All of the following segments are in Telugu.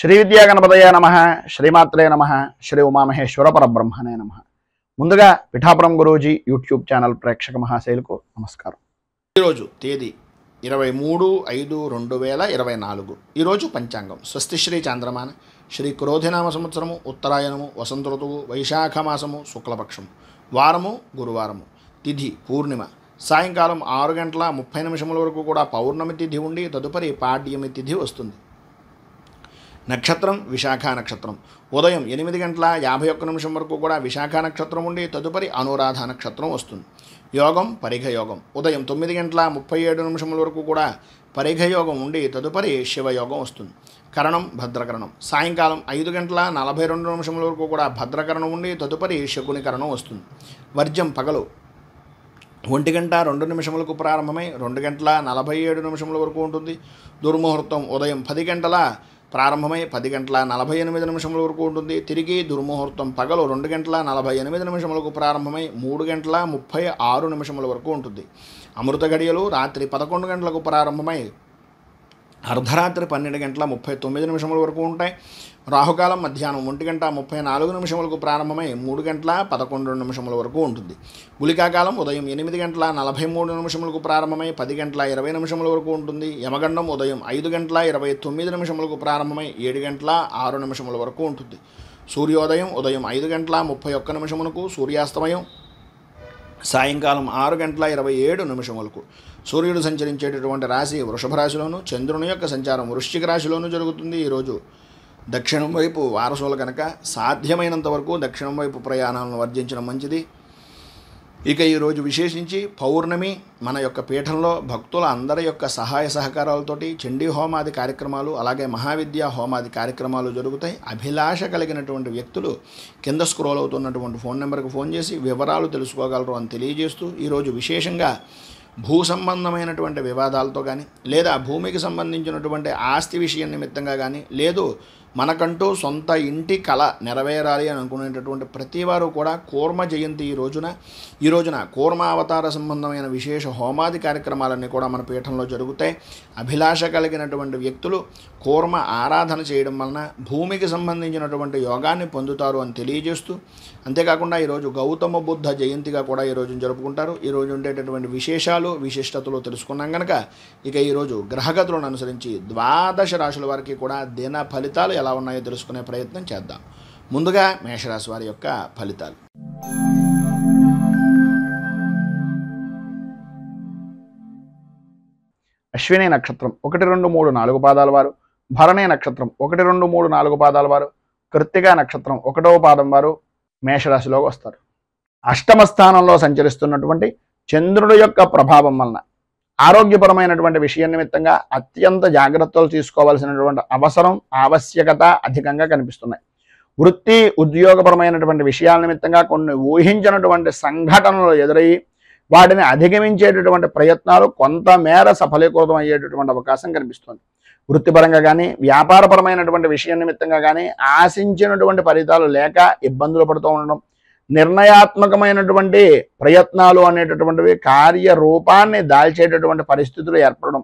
శ్రీ విద్యా గణపతయ నమః, శ్రీమాత్రే నమః, శ్రీ ఉమామహేశ్వర పరబ్రహ్మణే నమః. ముందుగా పిఠాపురం గురూజీ యూట్యూబ్ ఛానల్ ప్రేక్షక మహాశైలకు నమస్కారం. ఈరోజు తేదీ 23/5/2024. ఈరోజు పంచాంగం స్వస్తి శ్రీ చాంద్రమాన శ్రీ క్రోధినామ సంవత్సరము ఉత్తరాయణము వసంత ఋతువు వైశాఖ మాసము శుక్లపక్షము వారము గురువారము తిథి పూర్ణిమ సాయంకాలం 6:30 వరకు కూడా పౌర్ణమి తిథి ఉండి తదుపరి పాడ్యమి తిథి వస్తుంది. నక్షత్రం విశాఖ నక్షత్రం ఉదయం 8:51 వరకు కూడా విశాఖ నక్షత్రం ఉండి తదుపరి అనురాధ నక్షత్రం వస్తుంది. యోగం పరిఘ యోగం ఉదయం 9:37 వరకు కూడా పరిఘ యోగం ఉండి తదుపరి శివయోగం వస్తుంది. కరణం భద్రకరణం సాయంకాలం 5:42 వరకు కూడా భద్రకరణం ఉండి తదుపరి శకుని కరణం వస్తుంది. వర్జం పగలు 1:02 ప్రారంభమై 2:47 వరకు ఉంటుంది. దుర్ముహూర్తం ఉదయం 10 గంటల ప్రారంభమై 10:48 వరకు ఉంటుంది. తిరిగి దుర్ముహూర్తం పగలు 2:48 ప్రారంభమై 3:36 వరకు ఉంటుంది. అమృత గడియలు రాత్రి 11 గంటలకు ప్రారంభమై అర్ధరాత్రి 12:39 వరకు ఉంటాయి. రాహుకాలం మధ్యాహ్నం 1:34 ప్రారంభమై 3:11 వరకు ఉంటుంది. గుళికాకాలం ఉదయం 8:43 ప్రారంభమై 10:20 వరకు ఉంటుంది. యమగండం ఉదయం 5:29 ప్రారంభమై 7:06 వరకు ఉంటుంది. సూర్యోదయం ఉదయం 5:31 సూర్యాస్తమయం సాయంకాలం 6:27 సూర్యుడు సంచరించేటటువంటి రాశి వృషభ రాశిలోను, చంద్రుని యొక్క సంచారం వృశ్చిక రాశిలోను జరుగుతుంది. ఈరోజు దక్షిణం వైపు వారసులు కనుక సాధ్యమైనంత వరకు దక్షిణం వైపు ప్రయాణాలను వర్జించడం మంచిది. ఇక ఈరోజు విశేషించి పౌర్ణమి మన యొక్క పీఠంలో భక్తుల అందరి యొక్క సహాయ సహకారాలతోటి చండీ హోమాది కార్యక్రమాలు అలాగే మహావిద్యా హోమాది కార్యక్రమాలు జరుగుతాయి. అభిలాష కలిగినటువంటి వ్యక్తులు కింద స్క్రోల్ అవుతున్నటువంటి ఫోన్ నెంబర్కి ఫోన్ చేసి వివరాలు తెలుసుకోగలరు అని తెలియజేస్తూ ఈరోజు విశేషంగా భూ సంబంధమైనటువంటి వివాదాలతో కానీ లేదా భూమికి సంబంధించినటువంటి ఆస్తి విషయం నిమిత్తంగా కానీ లేదు మనకంటూ సొంత ఇంటి కళ నెరవేరాలి అని అనుకునేటటువంటి ప్రతి వారు కూడా కూర్మ జయంతి ఈ రోజున కూర్మ అవతార సంబంధమైన విశేష హోమాది కార్యక్రమాలన్నీ కూడా మన పీఠంలో జరుగుతాయి. అభిలాష కలిగినటువంటి వ్యక్తులు కూర్మ ఆరాధన చేయడం వలన భూమికి సంబంధించినటువంటి యోగాన్ని పొందుతారు అని తెలియజేస్తూ అంతేకాకుండా ఈరోజు గౌతమ బుద్ధ జయంతిగా కూడా ఈరోజు జరుపుకుంటారు. ఈరోజు ఉండేటటువంటి విశేషాలు విశిష్టతలు తెలుసుకున్నాం కనుక ఇక ఈరోజు గ్రహగతులను అనుసరించి 12 రాశుల వారికి కూడా దిన ఫలితాలు ఎలా ఉన్నాయో తెలుసుకునే ప్రయత్నం చేద్దాం. ముందుగా మేషరాశి వారి యొక్క ఫలితాలు. అశ్విని నక్షత్రం 1, 2, 3, 4 పాదాల వారు, భరణి నక్షత్రం 1, 2, 3, 4 పాదాల వారు, కృత్తిక నక్షత్రం 1వ పాదం వారు మేషరాశిలోకి వస్తారు. అష్టమ స్థానంలో సంచరిస్తున్నటువంటి చంద్రుడి యొక్క ప్రభావం వలన ఆరోగ్యపరమైనటువంటి విషయం నిమిత్తంగా అత్యంత జాగ్రత్తలు తీసుకోవాల్సినటువంటి అవసరం ఆవశ్యకత అధికంగా కనిపిస్తున్నాయి. వృత్తి ఉద్యోగపరమైనటువంటి విషయాల నిమిత్తంగా కొన్ని ఊహించినటువంటి సంఘటనలు ఎదురయ్యి వాటిని అధిగమించేటటువంటి ప్రయత్నాలు కొంతమేర సఫలీకృతం అయ్యేటటువంటి అవకాశం కనిపిస్తుంది. వృత్తిపరంగా కానీ వ్యాపారపరమైనటువంటి విషయం నిమిత్తంగా కానీ ఆశించినటువంటి ఫలితాలు లేక ఇబ్బందులు పడుతూ ఉండడం, నిర్ణయాత్మకమైనటువంటి ప్రయత్నాలు అనేటటువంటివి కార్యరూపాన్ని దాల్చేటటువంటి పరిస్థితులు ఏర్పడడం,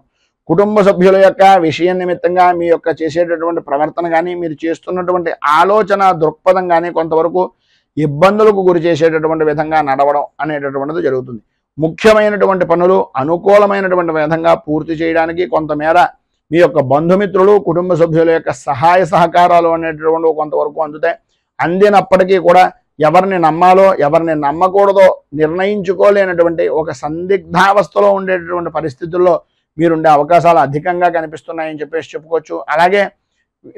కుటుంబ సభ్యుల యొక్క విషయం నిమిత్తంగా మీ యొక్క చేసేటటువంటి ప్రవర్తన కానీ మీరు చేస్తున్నటువంటి ఆలోచన దృక్పథం కానీ కొంతవరకు ఇబ్బందులకు గురి చేసేటటువంటి విధంగా నడవడం అనేటటువంటిది జరుగుతుంది. ముఖ్యమైనటువంటి పనులు అనుకూలమైనటువంటి విధంగా పూర్తి చేయడానికి కొంతమేర మీ యొక్క బంధుమిత్రులు కుటుంబ సభ్యుల యొక్క సహాయ సహకారాలు అనేటటువంటివి కొంతవరకు అందుతాయి. అందినప్పటికీ కూడా ఎవరిని నమ్మాలో ఎవరిని నమ్మకూడదో నిర్ణయించుకోలేనటువంటి ఒక సందిగ్ధావస్థలో ఉండేటటువంటి పరిస్థితుల్లో మీరుండే అవకాశాలు అధికంగా కనిపిస్తున్నాయని చెప్పుకోవచ్చు. అలాగే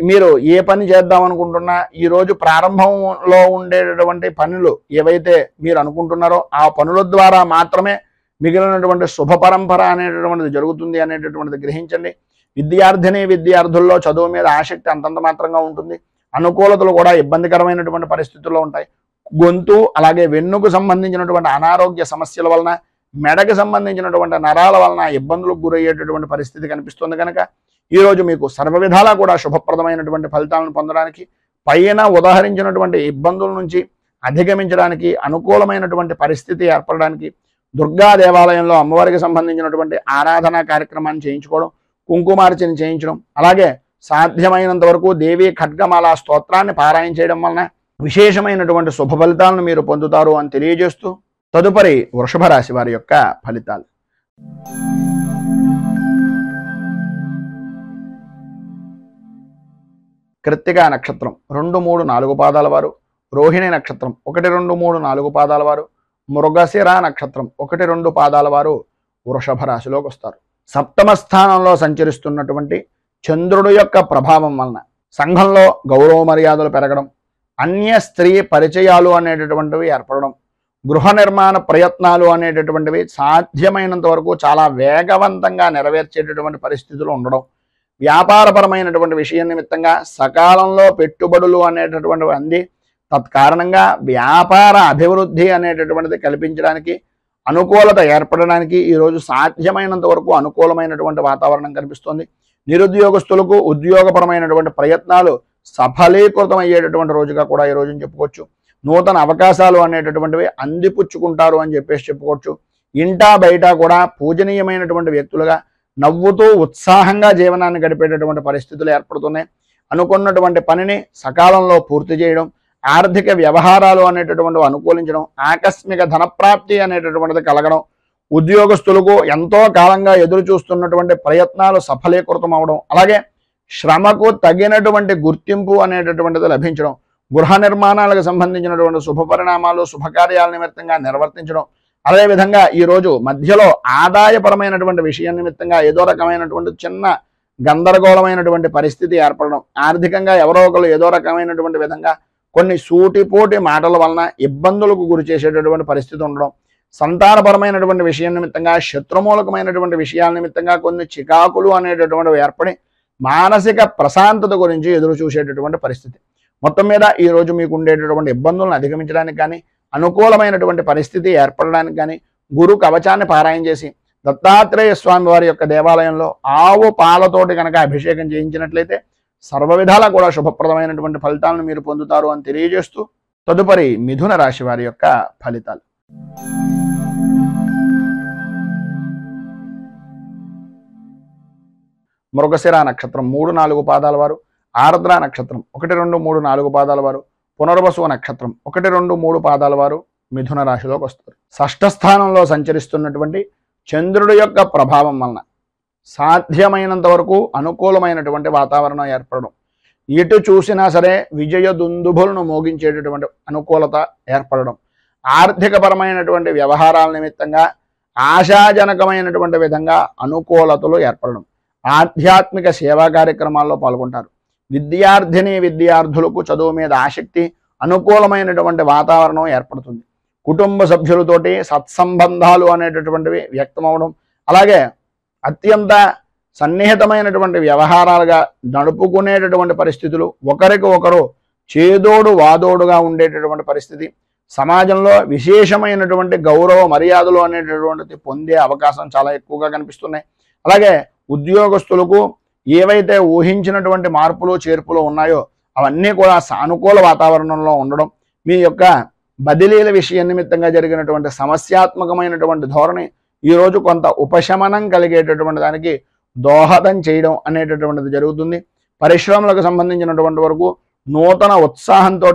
మీరు ఏ పని చేద్దాం అనుకుంటున్నా ఈరోజు ప్రారంభంలో ఉండేటటువంటి పనులు ఏవైతే మీరు అనుకుంటున్నారో ఆ పనుల ద్వారా మాత్రమే మిగిలినటువంటి శుభ పరంపర అనేటటువంటిది జరుగుతుంది అనేటటువంటిది గ్రహించండి. విద్యార్థుల్లో చదువు మీద ఆసక్తి అంతంత మాత్రంగా ఉంటుంది. అనుకూలతలు కూడా ఇబ్బందికరమైనటువంటి పరిస్థితుల్లో ఉంటాయి. గొంతు అలాగే వెన్నుకు సంబంధించినటువంటి అనారోగ్య సమస్యల వలన మెడకు సంబంధించినటువంటి నరాల వలన ఇబ్బందులకు గురయ్యేటటువంటి పరిస్థితి కనిపిస్తుంది కనుక ఈరోజు మీకు సర్వ విధాలా కూడా శుభప్రదమైనటువంటి ఫలితాలను పొందడానికి పైన ఉదాహరించినటువంటి ఇబ్బందుల నుంచి అధిగమించడానికి అనుకూలమైనటువంటి పరిస్థితి ఏర్పడడానికి దుర్గా దేవాలయంలో అమ్మవారికి సంబంధించినటువంటి ఆరాధనా కార్యక్రమాన్ని చేయించుకోవడం, కుంకుమార్చన చేయించడం, అలాగే సాధ్యమైనంత వరకు దేవి ఖడ్గమాల స్తోత్రాన్ని పారాయణ చేయడం వలన విశేషమైనటువంటి శుభ ఫలితాలను మీరు పొందుతారు అని తెలియజేస్తూ తదుపరి వృషభ రాశి వారి యొక్క ఫలితాలు. కృత్తిక నక్షత్రం 2, 3, 4 పాదాల వారు, రోహిణి నక్షత్రం 1, 2, 3, 4 పాదాల వారు, మృగశిర నక్షత్రం 1, 2 పాదాల వారు వృషభ రాశిలోకి వస్తారు. సప్తమ స్థానంలో సంచరిస్తున్నటువంటి చంద్రుడు యొక్క ప్రభావం వలన సంఘంలో గౌరవ మర్యాదలు పెరగడం, అన్య స్త్రీ పరిచయాలు అనేటటువంటివి ఏర్పడడం, గృహ నిర్మాణ ప్రయత్నాలు అనేటటువంటివి సాధ్యమైనంత వరకు చాలా వేగవంతంగా నెరవేర్చేటటువంటి పరిస్థితులు ఉండడం, వ్యాపారపరమైనటువంటి విషయం నిమిత్తంగా సకాలంలో పెట్టుబడులు అనేటటువంటివి అంది తత్కారణంగా వ్యాపార అభివృద్ధి అనేటటువంటిది కల్పించడానికి అనుకూలత ఏర్పడడానికి ఈరోజు సాధ్యమైనంత వరకు అనుకూలమైనటువంటి వాతావరణం కనిపిస్తుంది. నిరుద్యోగస్తులకు ఉద్యోగపరమైనటువంటి ప్రయత్నాలు సఫలీకృతం అయ్యేటటువంటి రోజుగా కూడా ఈ రోజుని చెప్పుకోవచ్చు. నూతన అవకాశాలు అనేటటువంటివి అందిపుచ్చుకుంటారు అని చెప్పేసి చెప్పుకోవచ్చు. ఇంటా బయట కూడా పూజనీయమైనటువంటి వ్యక్తులుగా నవ్వుతూ ఉత్సాహంగా జీవనాన్ని గడిపేటటువంటి పరిస్థితులు ఏర్పడుతున్నాయి. అనుకున్నటువంటి పనిని సకాలంలో పూర్తి చేయడం, ఆర్థిక వ్యవహారాలు అనేటటువంటివి అనుకూలించడం, ఆకస్మిక ధనప్రాప్తి అనేటటువంటిది కలగడం, ఉద్యోగస్తులకు ఎంతో కాలంగా ఎదురు చూస్తున్నటువంటి ప్రయత్నాలు సఫలీకృతం అవడం, అలాగే శ్రమకు తగినటువంటి గుర్తింపు అనేటటువంటిది లభించడం, గృహ నిర్మాణాలకు సంబంధించినటువంటి శుభ పరిణామాలు శుభకార్యాల నిమిత్తంగా నిర్వర్తించడం, అదేవిధంగా ఈరోజు మధ్యలో ఆదాయపరమైనటువంటి విషయం నిమిత్తంగా ఏదో రకమైనటువంటి చిన్న గందరగోళమైనటువంటి పరిస్థితి ఏర్పడడం, ఆర్థికంగా ఎవరో ఒకరు ఏదో రకమైనటువంటి విధంగా కొన్ని సూటిపోటి మాటల వలన ఇబ్బందులకు గురి చేసేటటువంటి పరిస్థితి ఉండడం, సంతానపరమైనటువంటి విషయం నిమిత్తంగా శత్రుమూలకమైనటువంటి విషయాల నిమిత్తంగా కొన్ని చికాకులు అనేటటువంటివి ఏర్పడి మానసిక ప్రశాంతత గురించి ఎదురు చూసేటటువంటి పరిస్థితి. మొత్తం మీద ఈరోజు మీకు ఉండేటటువంటి ఇబ్బందులను అధిగమించడానికి కానీ, అనుకూలమైనటువంటి పరిస్థితి ఏర్పడడానికి కానీ గురు కవచాన్ని పారాయణ చేసి దత్తాత్రేయ స్వామి వారి యొక్క దేవాలయంలో ఆవు పాలతోటి కనుక అభిషేకం చేయించినట్లయితే సర్వ విధాలా కూడా శుభప్రదమైనటువంటి ఫలితాలను మీరు పొందుతారు అని తెలియజేస్తూ తదుపరి మిథున రాశి వారి యొక్క ఫలితాలు. మృగశిర నక్షత్రం 3, 4 పాదాల వారు, ఆర్ద్ర నక్షత్రం 1, 2, 3, 4 పాదాల వారు, పునర్వసు నక్షత్రం 1, 2, 3 పాదాల వారు మిథున రాశిలోకి వస్తారు. షష్ఠ స్థానంలో సంచరిస్తున్నటువంటి చంద్రుడి యొక్క ప్రభావం వలన సాధ్యమైనంత వరకు అనుకూలమైనటువంటి వాతావరణం ఏర్పడడం, ఎటు చూసినా సరే విజయ దుందుభులను మోగించేటటువంటి అనుకూలత ఏర్పడడం, ఆర్థికపరమైనటువంటి వ్యవహారాల నిమిత్తంగా ఆశాజనకమైనటువంటి విధంగా అనుకూలతలు ఏర్పడడం, ఆధ్యాత్మిక సేవా కార్యక్రమాల్లో పాల్గొంటారు. విద్యార్థులకు చదువు మీద ఆసక్తి, అనుకూలమైనటువంటి వాతావరణం ఏర్పడుతుంది. కుటుంబ సభ్యులతోటి సత్సంబంధాలు అనేటటువంటివి వ్యక్తమవడం, అలాగే అత్యంత సన్నిహితమైనటువంటి వ్యవహారాలుగా నడుపుకునేటటువంటి పరిస్థితులు, ఒకరికి ఒకరు చేదోడు వాదోడుగా ఉండేటటువంటి పరిస్థితి, సమాజంలో విశేషమైనటువంటి గౌరవ మర్యాదలు అనేటటువంటిది పొందే అవకాశం చాలా ఎక్కువగా కనిపిస్తున్నాయి. అలాగే ఉద్యోగస్తులకు ఏవైతే ఊహించినటువంటి మార్పులు చేర్పులు ఉన్నాయో అవన్నీ కూడా సానుకూల వాతావరణంలో ఉండడం, మీ యొక్క బదిలీల విషయం నిమిత్తంగా జరిగినటువంటి సమస్యాత్మకమైనటువంటి ధోరణి ఈరోజు కొంత ఉపశమనం కలిగేటటువంటి దానికి దోహదం చేయడం అనేటటువంటిది జరుగుతుంది. పరిశ్రమలకు సంబంధించినటువంటి వరకు నూతన ఉత్సాహంతో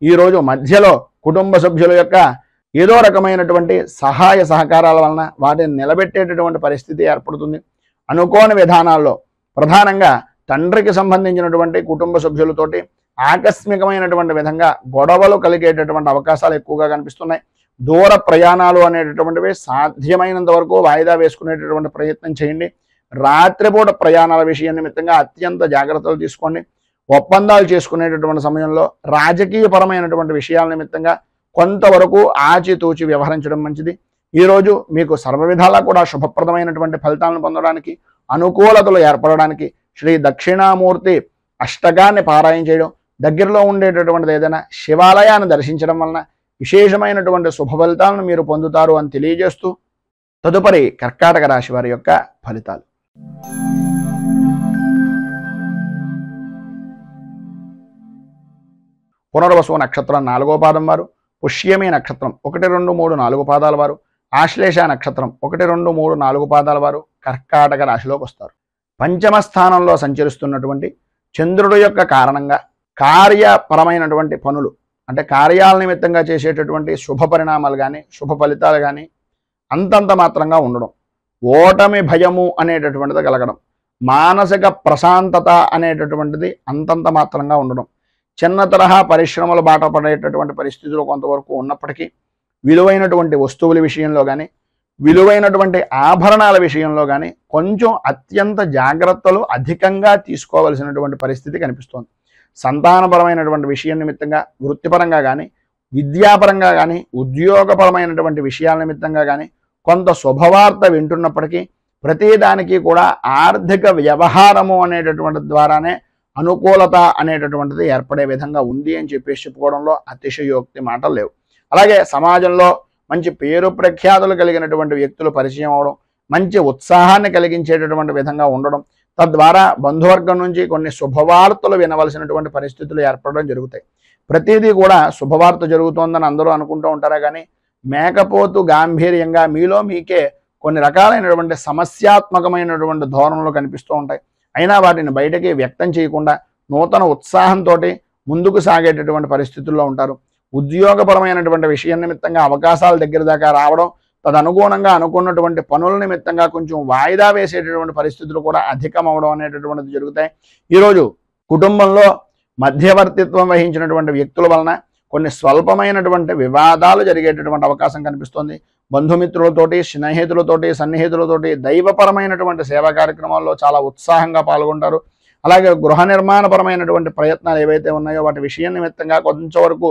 ఈరోజు మధ్యలో కుటుంబ సభ్యుల యొక్క ఏదో రకమైనటువంటి సహాయ సహకారాల వలన వాటిని నిలబెట్టేటటువంటి పరిస్థితి ఏర్పడుతుంది. అనుకోని విధానాల్లో ప్రధానంగా తండ్రికి సంబంధించినటువంటి కుటుంబ సభ్యులతోటి ఆకస్మికమైనటువంటి విధంగా గొడవలు కలిగేటటువంటి అవకాశాలు ఎక్కువగా కనిపిస్తున్నాయి. దూర ప్రయాణాలు అనేటటువంటివి సాధ్యమైనంత వరకు వాయిదా వేసుకునేటటువంటి ప్రయత్నం చేయండి. రాత్రిపూట ప్రయాణాల విషయం నిమిత్తంగా అత్యంత జాగ్రత్తలు తీసుకోండి. ఒప్పందాలు చేసుకునేటటువంటి సమయంలో రాజకీయపరమైనటువంటి విషయాల నిమిత్తంగా కొంతవరకు ఆచితూచి వ్యవహరించడం మంచిది. ఈరోజు మీకు సర్వ విధాలా కూడా శుభప్రదమైనటువంటి ఫలితాలను పొందడానికి, అనుకూలతలు ఏర్పడడానికి శ్రీ దక్షిణామూర్తి అష్టకాన్ని పారాయణ చేయడం, దగ్గరలో ఉండేటటువంటిది ఏదైనా శివాలయాన్ని దర్శించడం వలన విశేషమైనటువంటి శుభ ఫలితాలను మీరు పొందుతారు అని తెలియజేస్తూ తదుపరి కర్కాటక రాశి వారి యొక్క ఫలితాలు. పునర్వసు నక్షత్రం 4వ పాదం వారు, పుష్యమి నక్షత్రం 1, 2, 3, 4 పాదాల వారు, ఆశ్లేష నక్షత్రం 1, 2, 3, 4 పాదాల వారు కర్కాటక రాశిలోకి వస్తారు. పంచమ స్థానంలో సంచరిస్తున్నటువంటి చంద్రుడి యొక్క కారణంగా కార్యపరమైనటువంటి పనులు అంటే కార్యాల నిమిత్తంగా చేసేటటువంటి శుభ పరిణామాలు కానీ శుభ ఫలితాలు కానీ అంతంత మాత్రంగా ఉండడం, ఓటమి భయము అనేటటువంటిది కలగడం, మానసిక ప్రశాంతత అనేటటువంటిది అంతంత మాత్రంగా ఉండడం, చిన్న తరహా పరిశ్రమలు బాట పడేటటువంటి పరిస్థితులు కొంతవరకు ఉన్నప్పటికీ విలువైనటువంటి వస్తువుల విషయంలో కానీ విలువైనటువంటి ఆభరణాల విషయంలో కానీ కొంచెం అత్యంత జాగ్రత్తలు అధికంగా తీసుకోవలసినటువంటి పరిస్థితి కనిపిస్తోంది. సంతానపరమైనటువంటి విషయం నిమిత్తంగా వృత్తిపరంగా కానీ విద్యాపరంగా కానీ ఉద్యోగపరమైనటువంటి విషయాల నిమిత్తంగా కానీ కొంత శుభవార్త వింటున్నప్పటికీ ప్రతిదానికి కూడా ఆర్థిక వ్యవహారము అనేటటువంటి ద్వారానే అనుకూలత అనేటటువంటిది ఏర్పడే విధంగా ఉంది అని చెప్పేసి చెప్పుకోవడంలో అతిశయోక్తి మాటలు లేవు. అలాగే సమాజంలో మంచి పేరు ప్రఖ్యాతులు కలిగినటువంటి వ్యక్తులు పరిచయం అవడం, మంచి ఉత్సాహాన్ని కలిగించేటటువంటి విధంగా ఉండడం, తద్వారా బంధువర్గం నుంచి కొన్ని శుభవార్తలు వినవలసినటువంటి పరిస్థితులు ఏర్పడడం జరుగుతాయి. ప్రతిదీ కూడా శుభవార్త జరుగుతోందని అందరూ అనుకుంటూ ఉంటారా కానీ మేకపోతు గాంభీర్యంగా మీలో మీకే కొన్ని రకాలైనటువంటి సమస్యాత్మకమైనటువంటి ధోరణులు కనిపిస్తూ ఉంటాయి. అయినా వాటిని బయటకి వ్యక్తం చేయకుండా నూతన ఉత్సాహంతో ముందుకు సాగేటటువంటి పరిస్థితుల్లో ఉంటారు. ఉద్యోగపరమైనటువంటి విషయం నిమిత్తంగా అవకాశాల దగ్గర దాకా రావడం, తదనుగుణంగా అనుకున్నటువంటి పనుల నిమిత్తంగా కొంచెం వాయిదా వేసేటటువంటి పరిస్థితులు కూడా అధికం అవడం అనేటటువంటిది జరుగుతాయి. ఈరోజు కుటుంబంలో మధ్యవర్తిత్వం వహించినటువంటి వ్యక్తుల వలన కొన్ని స్వల్పమైనటువంటి వివాదాలు జరిగేటటువంటి అవకాశం కనిపిస్తుంది. బంధుమిత్రులతోటి, స్నేహితులతోటి, సన్నిహితులతోటి దైవపరమైనటువంటి సేవా కార్యక్రమాల్లో చాలా ఉత్సాహంగా పాల్గొంటారు. అలాగే గృహ నిర్మాణపరమైనటువంటి ప్రయత్నాలు ఏవైతే ఉన్నాయో వాటి విషయం నిమిత్తంగా కొంచెం వరకు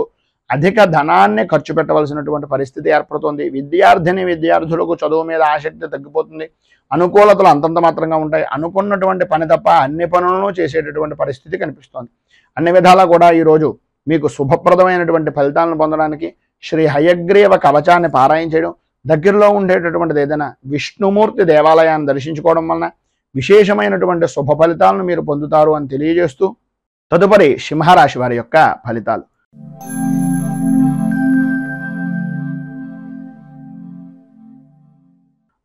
అధిక ధనాన్ని ఖర్చు పెట్టవలసినటువంటి పరిస్థితి ఏర్పడుతుంది. విద్యార్థులకు చదువు మీద ఆసక్తి తగ్గిపోతుంది. అనుకూలతలు అంతంత మాత్రంగా ఉంటాయి. అనుకున్నటువంటి పని తప్ప అన్ని పనులను చేసేటటువంటి పరిస్థితి కనిపిస్తోంది. అన్ని విధాలా కూడా ఈరోజు మీకు శుభప్రదమైనటువంటి ఫలితాలను పొందడానికి శ్రీ హయగ్రీవ కవచాన్ని పారాయణ చేయడం, దగ్గరలో ఉండేటటువంటిది ఏదైనా విష్ణుమూర్తి దేవాలయాన్ని దర్శించుకోవడం వలన విశేషమైనటువంటి శుభ ఫలితాలను మీరు పొందుతారు అని తెలియజేస్తూ తదుపరి సింహరాశి వారి యొక్క ఫలితాలు.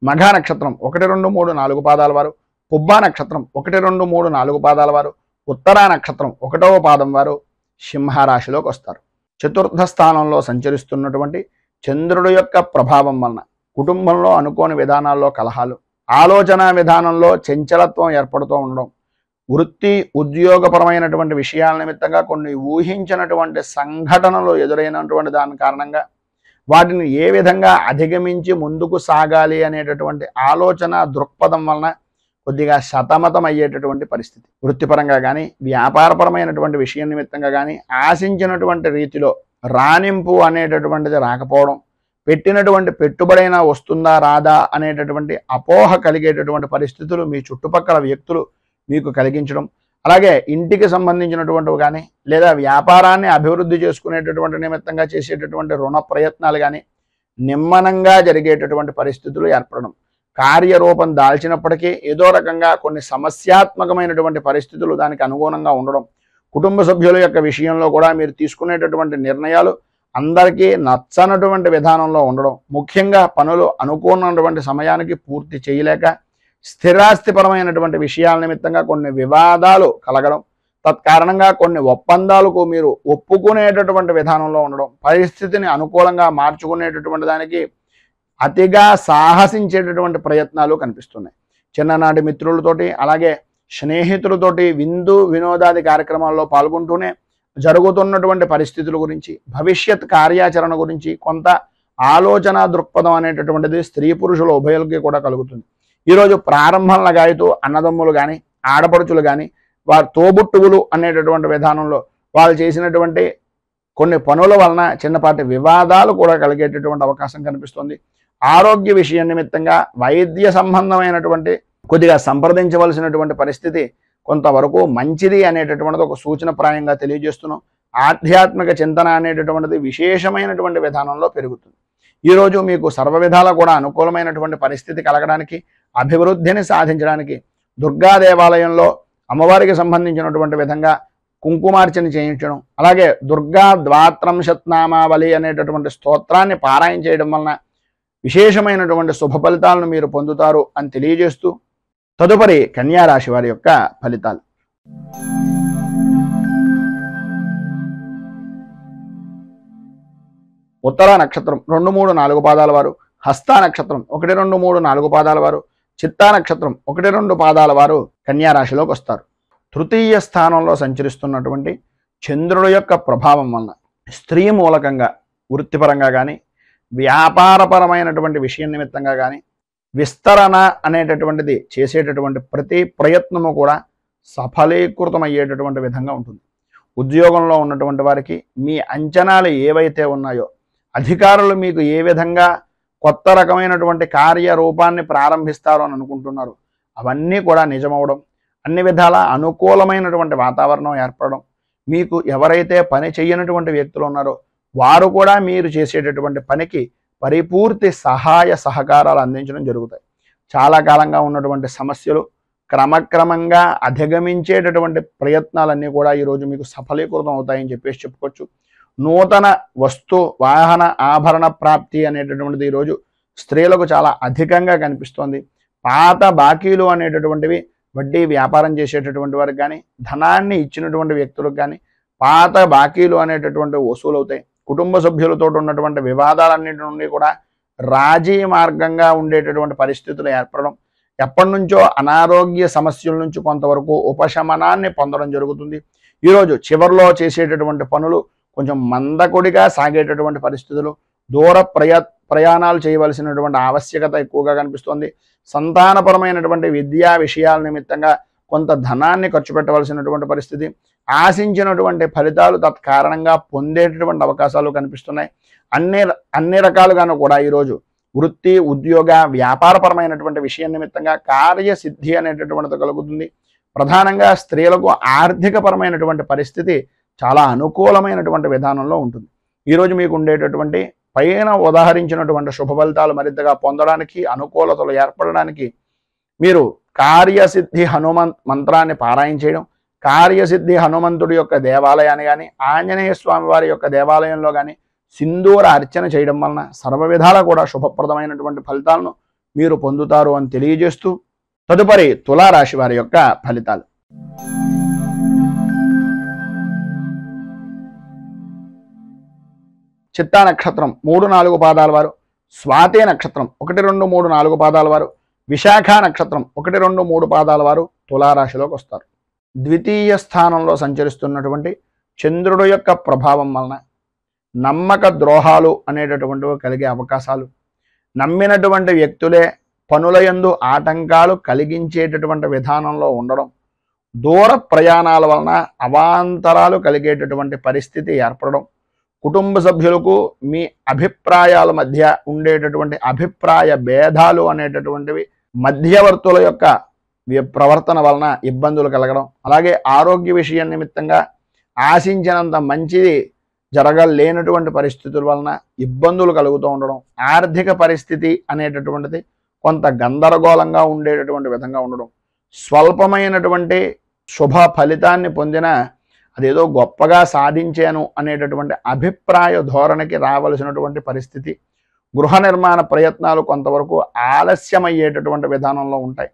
మఘా నక్షత్రం 1, 2, 3, 4 పాదాల వారు, పుబ్బా నక్షత్రం 1, 2, 3, 4 పాదాల వారు, ఉత్తరా నక్షత్రం 1వ పాదం వారు సింహరాశిలోకి వస్తారు. చతుర్థ స్థానంలో సంచరిస్తున్నటువంటి చంద్రుడి యొక్క ప్రభావం వలన కుటుంబంలో అనుకోని విధానాల్లో కలహాలు, ఆలోచన విధానంలో చంచలత్వం ఏర్పడుతూ ఉండడం, వృత్తి ఉద్యోగపరమైనటువంటి విషయాల నిమిత్తంగా కొన్ని ఊహించినటువంటి సంఘటనలు ఎదురైనటువంటి దాని కారణంగా వాటిని ఏ విధంగా అధిగమించి ముందుకు సాగాలి అనేటటువంటి ఆలోచన దృక్పథం వలన కొద్దిగా సతమతం అయ్యేటటువంటి పరిస్థితి. వృత్తిపరంగా కానీ వ్యాపారపరమైనటువంటి విషయం నిమిత్తంగా కానీ ఆశించినటువంటి రీతిలో రాణింపు అనేటటువంటిది రాకపోవడం, పెట్టినటువంటి పెట్టుబడైనా వస్తుందా రాదా అనేటటువంటి అపోహ కలిగేటటువంటి పరిస్థితులు మీ చుట్టుపక్కల వ్యక్తులు మీకు కలిగించడం, అలాగే ఇంటికి సంబంధించినటువంటివి కానీ లేదా వ్యాపారాన్ని అభివృద్ధి చేసుకునేటటువంటి నిమిత్తంగా చేసేటటువంటి రుణ ప్రయత్నాలు కానీ నిమ్మనంగా జరిగేటటువంటి పరిస్థితులు ఏర్పడడం, కార్యరూపం దాల్చినప్పటికీ ఏదో రకంగా కొన్ని సమస్యాత్మకమైనటువంటి పరిస్థితులు దానికి అనుగుణంగా ఉండడం, కుటుంబ సభ్యుల యొక్క విషయంలో కూడా మీరు తీసుకునేటటువంటి నిర్ణయాలు అందరికీ నచ్చనటువంటి విధానంలో ఉండడం, ముఖ్యంగా పనులు అనుకున్నటువంటి సమయానికి పూర్తి చేయలేక స్థిరాస్తిపరమైనటువంటి విషయాల నిమిత్తంగా కొన్ని వివాదాలు కలగడం, తత్కారణంగా కొన్ని ఒప్పందాలకు మీరు ఒప్పుకునేటటువంటి విధానంలో ఉండడం, పరిస్థితిని అనుకూలంగా మార్చుకునేటటువంటి దానికి అతిగా సాహసించేటటువంటి ప్రయత్నాలు కనిపిస్తున్నాయి. చిన్ననాటి మిత్రులతోటి అలాగే స్నేహితులతోటి విందు వినోదాది కార్యక్రమాల్లో పాల్గొంటూనే జరుగుతున్నటువంటి పరిస్థితుల గురించి, భవిష్యత్ కార్యాచరణ గురించి కొంత ఆలోచన దృక్పథం అనేటటువంటిది స్త్రీ పురుషుల ఉభయులకి కూడా కలుగుతుంది. ఈరోజు ప్రారంభం లగాయితూ అన్నదమ్ములు కానీ ఆడపడుచులు కానీ వారి తోబుట్టువులు అనేటటువంటి విధానంలో వాళ్ళు చేసినటువంటి కొన్ని పనుల వలన చిన్నపాటి వివాదాలు కూడా కలిగేటటువంటి అవకాశం కనిపిస్తుంది. ఆరోగ్య విషయం నిమిత్తంగా వైద్య సంబంధమైనటువంటి కొద్దిగా సంప్రదించవలసినటువంటి పరిస్థితి కొంతవరకు మంచిది అనేటటువంటిది ఒక సూచనప్రాయంగా తెలియజేస్తున్నాం. ఆధ్యాత్మిక చింతన అనేటటువంటిది విశేషమైనటువంటి విధానంలో పెరుగుతుంది. ఈరోజు మీకు సర్వ విధాలా కూడా అనుకూలమైనటువంటి పరిస్థితి కలగడానికి, అభివృద్ధిని సాధించడానికి దుర్గా దేవాలయంలో అమ్మవారికి సంబంధించినటువంటి విధంగా కుంకుమార్చన చేయించడం, అలాగే దుర్గా ద్వాత్రంశత్నామావళి అనేటటువంటి స్తోత్రాన్ని పారాయణ చేయడం వలన విశేషమైనటువంటి శుభ ఫలితాలను మీరు పొందుతారు అని తెలియజేస్తూ తదుపరి కన్యా రాశి వారి యొక్క ఫలితాలు. ఉత్తర నక్షత్రం 2, 3, 4 పాదాల వారు, హస్త నక్షత్రం 1, 2, 3, 4 పాదాల వారు, చిత్తా నక్షత్రం 1, 2 పాదాల వారు కన్యా రాశిలోకి వస్తారు. తృతీయ స్థానంలో సంచరిస్తున్నటువంటి చంద్రుడి యొక్క ప్రభావం వలన స్త్రీ మూలకంగా వృత్తిపరంగా కానీ వ్యాపారపరమైనటువంటి విషయం నిమిత్తంగా కానీ విస్తరణ అనేటటువంటిది చేసేటటువంటి ప్రతి ప్రయత్నము కూడా సఫలీకృతమయ్యేటటువంటి విధంగా ఉంటుంది. ఉద్యోగంలో ఉన్నటువంటి వారికి మీ అంచనాలు ఏవైతే ఉన్నాయో, అధికారులు మీకు ఏ విధంగా కొత్త రకమైనటువంటి కార్యరూపాన్ని ప్రారంభిస్తారో అని అనుకుంటున్నారు, అవన్నీ కూడా నిజమవడం, అన్ని విధాల అనుకూలమైనటువంటి వాతావరణం ఏర్పడడం, మీకు ఎవరైతే పని చేయనటువంటి వ్యక్తులు ఉన్నారో వారు కూడా మీరు చేసేటటువంటి పనికి పరిపూర్తి సహాయ సహకారాలు అందించడం జరుగుతాయి. చాలా కాలంగా ఉన్నటువంటి సమస్యలు క్రమక్రమంగా అధిగమించేటటువంటి ప్రయత్నాలన్నీ కూడా ఈరోజు మీకు సఫలీకృతం అవుతాయని చెప్పేసి చెప్పుకోవచ్చు. నూతన వస్తు వాహన ఆభరణ ప్రాప్తి అనేటటువంటిది ఈరోజు స్త్రీలకు చాలా అధికంగా కనిపిస్తోంది. పాత బాకీలు అనేటటువంటివి వడ్డీ వ్యాపారం చేసేటటువంటి వారికి కానీ, ధనాన్ని ఇచ్చినటువంటి వ్యక్తులకు కానీ పాత బాకీలు అనేటటువంటి వసూలు అవుతాయి. కుటుంబ సభ్యులతో ఉన్నటువంటి వివాదాలన్నింటి నుండి కూడా రాజీ మార్గంగా ఉండేటటువంటి పరిస్థితులు ఏర్పడడం, ఎప్పటి నుంచో అనారోగ్య సమస్యల నుంచి కొంతవరకు ఉపశమనాన్ని పొందడం జరుగుతుంది. ఈరోజు చివరిలో చేసేటటువంటి పనులు కొంచెం మందకొడిగా సాగేటటువంటి పరిస్థితులు, దూర ప్రయాణాలు చేయవలసినటువంటి ఆవశ్యకత ఎక్కువగా కనిపిస్తోంది. సంతానపరమైనటువంటి విద్యా విషయాల నిమిత్తంగా కొంత ధనాన్ని ఖర్చు పెట్టవలసినటువంటి పరిస్థితి, ఆశించినటువంటి ఫలితాలు తత్కారణంగా పొందేటటువంటి అవకాశాలు కనిపిస్తున్నాయి. అన్ని రకాలుగాను కూడా ఈరోజు వృత్తి, ఉద్యోగ, వ్యాపారపరమైనటువంటి విషయం నిమిత్తంగా కార్యసిద్ధి అనేటటువంటిది కలుగుతుంది. ప్రధానంగా స్త్రీలకు ఆర్థికపరమైనటువంటి పరిస్థితి చాలా అనుకూలమైనటువంటి విధానంలో ఉంటుంది. ఈరోజు మీకు ఉండేటటువంటి పైన ఉదాహరించినటువంటి శుభ ఫలితాలు మరింతగా పొందడానికి, అనుకూలతలు ఏర్పడడానికి మీరు కార్యసిద్ధి మంత్రాన్ని పారాయణ చేయడం, కార్యసిద్ధి హనుమంతుడి యొక్క దేవాలయాన్ని కానీ, ఆంజనేయ స్వామి వారి యొక్క దేవాలయంలో కానీ సింధూర అర్చన చేయడం వలన సర్వ విధాలా కూడా శుభప్రదమైనటువంటి ఫలితాలను మీరు పొందుతారు అని తెలియజేస్తూ, తదుపరి తులారాశి వారి యొక్క ఫలితాలు. చిత్తా నక్షత్రం 3, 4 పాదాల వారు, స్వాతి నక్షత్రం 1, 2, 3, 4 పాదాల వారు, విశాఖ నక్షత్రం 1, 2, 3 పాదాల వారు తులారాశిలోకి వస్తారు. ద్వితీయ స్థానంలో సంచరిస్తున్నటువంటి చంద్రుడు యొక్క ప్రభావం వలన నమ్మక ద్రోహాలు అనేటటువంటివి కలిగే అవకాశాలు, నమ్మినటువంటి వ్యక్తులే పనులయందు ఆటంకాలు కలిగించేటటువంటి విధానంలో ఉండడం, దూర ప్రయాణాల వలన అవాంతరాలు కలిగేటటువంటి పరిస్థితి ఏర్పడడం, కుటుంబ సభ్యులకు మీ అభిప్రాయాల మధ్య ఉండేటటువంటి అభిప్రాయ భేదాలు అనేటటువంటివి మధ్యవర్తుల యొక్క ప్రవర్తన వలన ఇబ్బందులు కలగడం, అలాగే ఆరోగ్య విషయం నిమిత్తంగా ఆశించినంత మంచిది జరగలేనటువంటి పరిస్థితుల వలన ఇబ్బందులు కలుగుతూ ఉండడం, ఆర్థిక పరిస్థితి అనేటటువంటిది కొంత గందరగోళంగా ఉండేటటువంటి విధంగా ఉండడం, స్వల్పమైనటువంటి శుభ ఫలితాన్ని పొందిన అదేదో గొప్పగా సాధించాను అనేటటువంటి అభిప్రాయ ధోరణికి రావలసినటువంటి పరిస్థితి, గృహ నిర్మాణ ప్రయత్నాలు కొంతవరకు ఆలస్యమయ్యేటటువంటి విధానంలో ఉంటాయి.